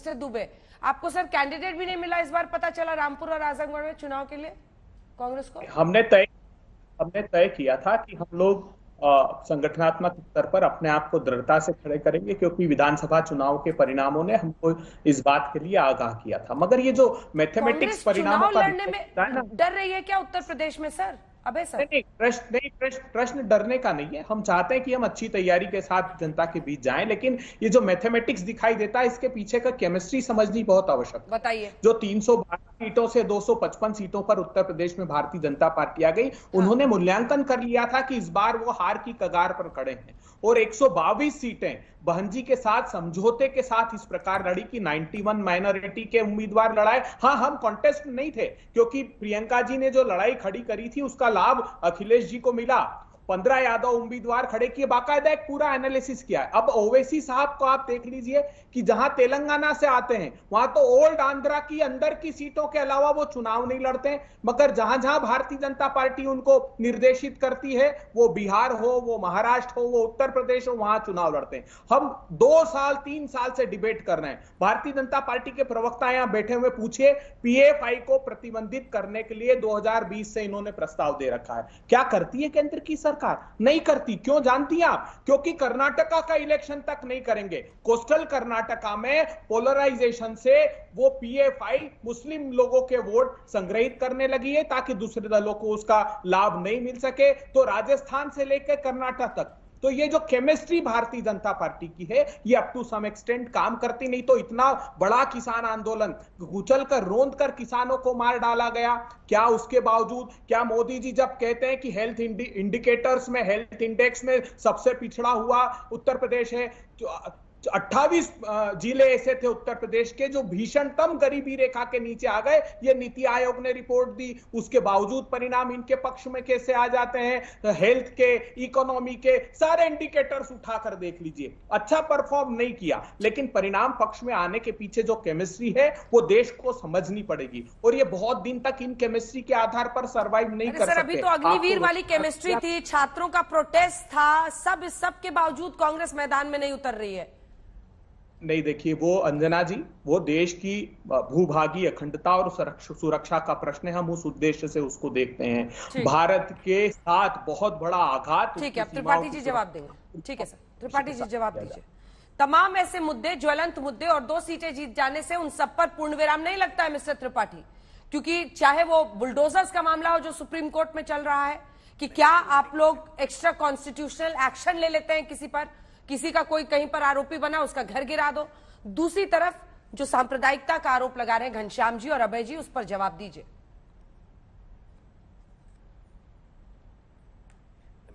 Mister Dubey, आपको sir candidate भी नहीं मिला इस बार, पता चला रामपुर और आजमगढ़ में चुनाव के लिए कांग्रेस को? हमने तय किया था कि हम लोग संगठनात्मक स्तर पर अपने आप को दृढ़ता से खड़े करेंगे, क्योंकि विधानसभा चुनाव के परिणामों ने हमको इस बात के लिए आगाह किया था। मगर ये जो मैथमेटिक्स परिणामों का लड़ने में डर रही है क्या उत्तर प्रदेश में सर? अबे सर नहीं, प्रश्न डरने का नहीं है। हम चाहते हैं कि हम अच्छी तैयारी के साथ जनता के बीच जाएं, लेकिन ये जो मैथमेटिक्स दिखाई देता है इसके पीछे का केमिस्ट्री समझनी बहुत आवश्यक है। बताइए। जो 312 सीटों से 255 सीटों पर उत्तर प्रदेश में भारतीय जनता पार्टी आ गई, उन्होंने मूल्यांकन कर लिया था कि इस बार वो हार की कगार पर खड़े हैं, और 122 सीटें बहनजी के साथ समझौते के साथ इस प्रकार लड़ी कि 91 माइनॉरिटी के उम्मीदवार लड़ाए। हाँ, हम कॉन्टेस्ट में नहीं थे, क्योंकि प्रियंका जी ने जो लड़ाई खड़ी करी थी उसका लाभ अखिलेश जी को मिला। 15 यादव उम्मीदवार खड़े किए, बाकायदा एक पूरा एनालिसिस किया है। अब ओवैसी साहब को आप देख लीजिए कि जहां तेलंगाना से आते हैं वहां तो ओल्ड आंध्रा की अंदर की सीटों के अलावा वो चुनाव नहीं लड़ते हैं, मगर जहां जहां भारतीय जनता पार्टी उनको निर्देशित करती है, वो बिहार हो, वो महाराष्ट्र हो, वो उत्तर प्रदेश हो, वहां चुनाव लड़ते हैं। हम 2 साल 3 साल से डिबेट कर रहे हैं। भारतीय जनता पार्टी के प्रवक्ता यहां बैठे हुए, पूछिए, पीएफआई को प्रतिबंधित करने के लिए 2020 से इन्होंने प्रस्ताव दे रखा है। क्या करती है केंद्र की सरकार? नहीं करती। क्यों जानती हैं आप? क्योंकि कर्नाटका का इलेक्शन तक नहीं करेंगे। कोस्टल कर्नाटका में पोलराइजेशन से वो पीएफआई मुस्लिम लोगों के वोट संग्रहित करने लगी है ताकि दूसरे दलों को उसका लाभ नहीं मिल सके। तो राजस्थान से लेकर कर्नाटक तक, तो ये जो केमिस्ट्री भारतीय जनता पार्टी की है, ये अप टू सम एक्सटेंट काम करती। नहीं तो इतना बड़ा किसान आंदोलन कुचल कर रोंद कर किसानों को मार डाला गया, क्या उसके बावजूद, क्या मोदी जी जब कहते हैं कि हेल्थ इंडिकेटर्स में, हेल्थ इंडेक्स में सबसे पिछड़ा हुआ उत्तर प्रदेश है, 28 जिले ऐसे थे उत्तर प्रदेश के जो भीषणतम गरीबी रेखा के नीचे आ गए, ये नीति आयोग ने रिपोर्ट दी, उसके बावजूद परिणाम इनके पक्ष में कैसे आ जाते हैं? हेल्थ के, इकोनॉमी के सारे इंडिकेटर्स उठाकर देख लीजिए। अच्छा परफॉर्म नहीं किया, लेकिन परिणाम पक्ष में आने के पीछे जो केमिस्ट्री है वो देश को समझनी पड़ेगी, और ये बहुत दिन तक इन केमिस्ट्री के आधार पर सर्वाइव नहीं कर सकते। अभी तो अग्निवीर वाली केमिस्ट्री थी, छात्रों का प्रोटेस्ट था, सब के बावजूद कांग्रेस मैदान में नहीं उतर रही है। नहीं, देखिए, वो अंजना जी, वो देश की भूभागी अखंडता और सुरक्षा का प्रश्न है। हम उस उद्देश्य से उसको देखते हैं। भारत के साथ बहुत बड़ा आघात। ठीक है, त्रिपाठी जी जवाब देंगे। ठीक है सर, त्रिपाठी जी जवाब दीजिए। तमाम ऐसे मुद्दे, ज्वलंत मुद्दे, और 2 सीटें जीत जाने से उन सब पर पूर्ण विराम नहीं लगता है मिस्टर त्रिपाठी, क्योंकि चाहे वो बुलडोजर्स का मामला हो जो सुप्रीम कोर्ट में चल रहा है, कि क्या आप लोग एक्स्ट्रा कॉन्स्टिट्यूशनल एक्शन ले लेते हैं किसी पर, किसी का कोई कहीं पर आरोपी बना उसका घर गिरा दो। दूसरी तरफ जो सांप्रदायिकता का आरोप लगा रहे हैं घनश्याम जी और अभय जी, उस पर जवाब दीजिए।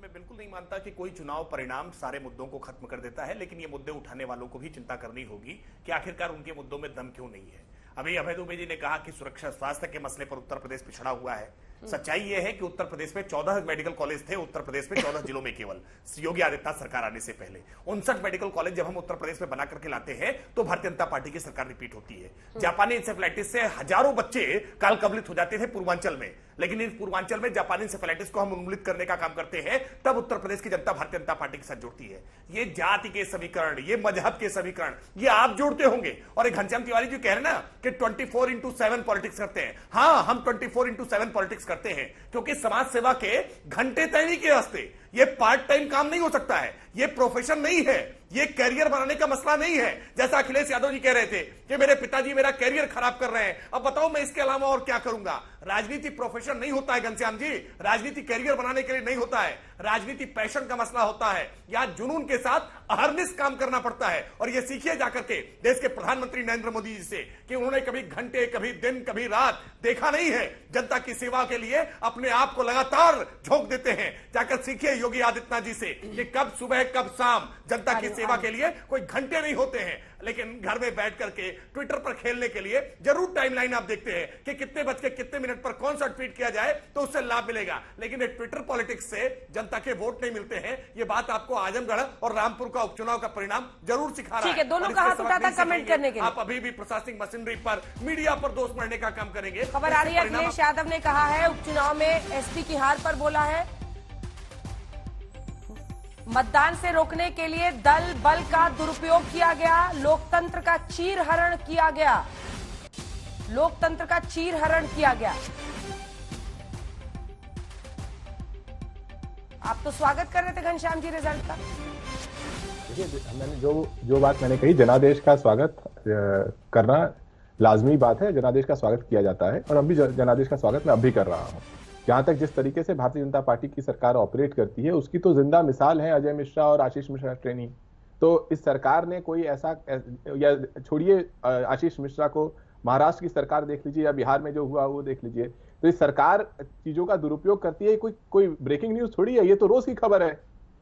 मैं बिल्कुल नहीं मानता कि कोई चुनाव परिणाम सारे मुद्दों को खत्म कर देता है, लेकिन ये मुद्दे उठाने वालों को भी चिंता करनी होगी कि आखिरकार उनके मुद्दों में दम क्यों नहीं है। अभी अभय दुबे जी ने कहा कि सुरक्षा स्वास्थ्य के मसले पर उत्तर प्रदेश पिछड़ा हुआ है। सच्चाई यह है कि उत्तर प्रदेश में 14 मेडिकल कॉलेज थे, उत्तर प्रदेश में 14 जिलों में केवल, योगी आदित्यनाथ सरकार आने से पहले 59 मेडिकल कॉलेज जब हम उत्तर प्रदेश में बना करके लाते हैं तो भारतीय जनता पार्टी की सरकार रिपीट होती है। जापानी इंसेफेलाइटिस से हजारों बच्चे काल कबलित हो जाते थे पूर्वांचल में, लेकिन इस पूर्वांचल में जापानी इंसेफेलाइटिस को हम उन्मूलित करने का काम करते हैं, तब उत्तर प्रदेश की जनता भारतीय जनता पार्टी के साथ जुड़ती है। ये जाति के समीकरण, ये मजहब के समीकरण, ये आप जोड़ते होंगे। और एक घनश्याम तिवारी जी कह रहे हैं ना कि 24/7 पॉलिटिक्स करते हैं। हाँ, हम 24/7 पॉलिटिक्स करते हैं, क्योंकि समाज सेवा के घंटे तय नहीं किए रास्ते। ये पार्ट टाइम काम नहीं हो सकता है, ये प्रोफेशन नहीं है, ये कैरियर बनाने का मसला नहीं है। जैसा अखिलेश यादव जी कह रहे थे कि मेरे पिताजी मेरा कैरियर खराब कर रहे हैं, अब बताओ मैं इसके अलावा और क्या करूंगा। राजनीति प्रोफेशन नहीं होता है घनश्याम जी, राजनीति कैरियर बनाने के लिए नहीं होता है, राजनीति पैशन का मसला होता है। या जुनून के साथ अहरनिश काम करना पड़ता है। और ये सीखिए जाकर के देश के प्रधानमंत्री नरेंद्र मोदी जी से कि उन्होंने कभी घंटे, कभी दिन, कभी रात देखा नहीं है। जनता की सेवा के लिए अपने आप को लगातार झोंक देते हैं। जाकर सीखिए योगी आदित्यनाथ जी से कि कब सुबह कब शाम जनता की सेवा के लिए कोई घंटे नहीं होते हैं, लेकिन घर में बैठ करके ट्विटर पर खेलने के लिए जरूर टाइमलाइन आप देखते हैं कि कितने बज के कितने मिनट पर कौन सा ट्वीट किया जाए तो उससे लाभ मिलेगा। लेकिन ट्विटर पॉलिटिक्स से जनता के वोट नहीं मिलते हैं। ये बात आपको आजमगढ़ और रामपुर का उपचुनाव का परिणाम जरूर सिखा रहा है। दोनों का हाथ उठाता कमेंट करने के लिए आप अभी भी प्रशासनिक मशीनरी पर, मीडिया पर दोष मढ़ने का काम करेंगे। खबर आ रही है अखिलेश यादव ने कहा है उपचुनाव में एसपी की हार पर बोला है, मतदान से रोकने के लिए दल बल का दुरुपयोग किया गया, लोकतंत्र का चीरहरण किया गया, लोकतंत्र का चीरहरण किया गया। आप तो स्वागत कर रहे थे घनश्याम जी रिजल्ट का। देखिए, मैंने जो बात मैंने कही, जनादेश का स्वागत करना लाजमी बात है, जनादेश का स्वागत किया जाता है और हम भी जनादेश का स्वागत मैं अब भी कर रहा हूं। जहां तक जिस तरीके से भारतीय जनता पार्टी की सरकार ऑपरेट करती है उसकी तो जिंदा मिसाल है अजय मिश्रा और आशीष मिश्रा ट्रेनी। तो इस सरकार ने कोई ऐसा, या छोड़िए आशीष मिश्रा को, महाराष्ट्र की सरकार देख लीजिए या बिहार में जो हुआ वो देख लीजिए, तो इस सरकार चीजों का दुरुपयोग करती है। कोई ब्रेकिंग न्यूज थोड़ी है, ये तो रोज की खबर है।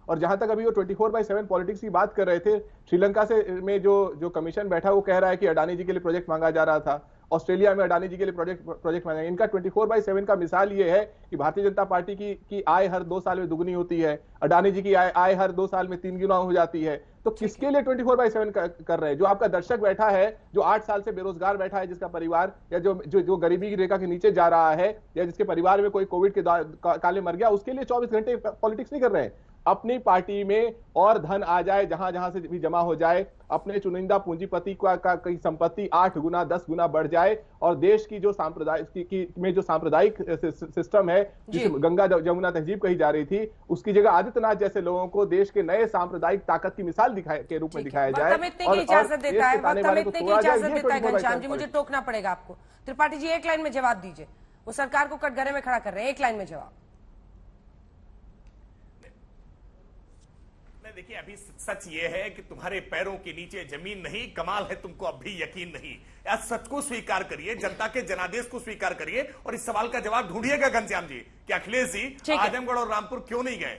और जहां तक अभी वो 24/7 पॉलिटिक्स की बात कर रहे थे, श्रीलंका से में जो कमीशन बैठा वो कह रहा है कि अडानी जी के लिए प्रोजेक्ट मांगा जा रहा था, ऑस्ट्रेलिया में अडानी जी के लिए प्रोजेक्ट मांगा। इनका 24/7 का मिसाल ये है कि भारतीय जनता पार्टी की आय हर 2 साल में दुगनी होती है, अडानी जी की आय हर 2 साल में 3 गुना हो जाती है। तो किसके लिए 24/7 कर रहे हैं? जो आपका दर्शक बैठा है, जो 8 साल से बेरोजगार बैठा है, जिसका परिवार या जो गरीबी की रेखा के नीचे जा रहा है, या जिसके परिवार में कोई कोविड के काले मर गया, उसके लिए 24 घंटे पॉलिटिक्स नहीं कर रहे हैं। अपनी पार्टी में और धन आ जाए, जहां जहां से भी जमा हो जाए, अपने चुनिंदा पूंजीपति की संपत्ति 8 गुना 10 गुना बढ़ जाए, और देश की जो सांप्रदायिक सिस्टम है, जिसे गंगा जमुना तहजीब कही जा रही थी, उसकी जगह आदित्यनाथ जैसे लोगों को देश के नए सांप्रदायिक ताकत की मिसाल के रूप में दिखाया जाए। इजाजत देता है घनश्याम जी, मुझे टोकना पड़ेगा आपको। त्रिपाठी जी, एक लाइन में जवाब दीजिए। वो सरकार को कटघरे में खड़ा कर रहे हैं, एक लाइन में जवाब। देखिए, अभी सच ये है कि तुम्हारे पैरों के नीचे जमीन नहीं, कमाल है तुमको अब भी यकीन नहीं। यार, सच को स्वीकार करिए, जनता के जनादेश को स्वीकार करिए और इस सवाल का जवाब ढूंढिएगा घनश्याम जी कि अखिलेश जी आजमगढ़ और रामपुर क्यों नहीं गए।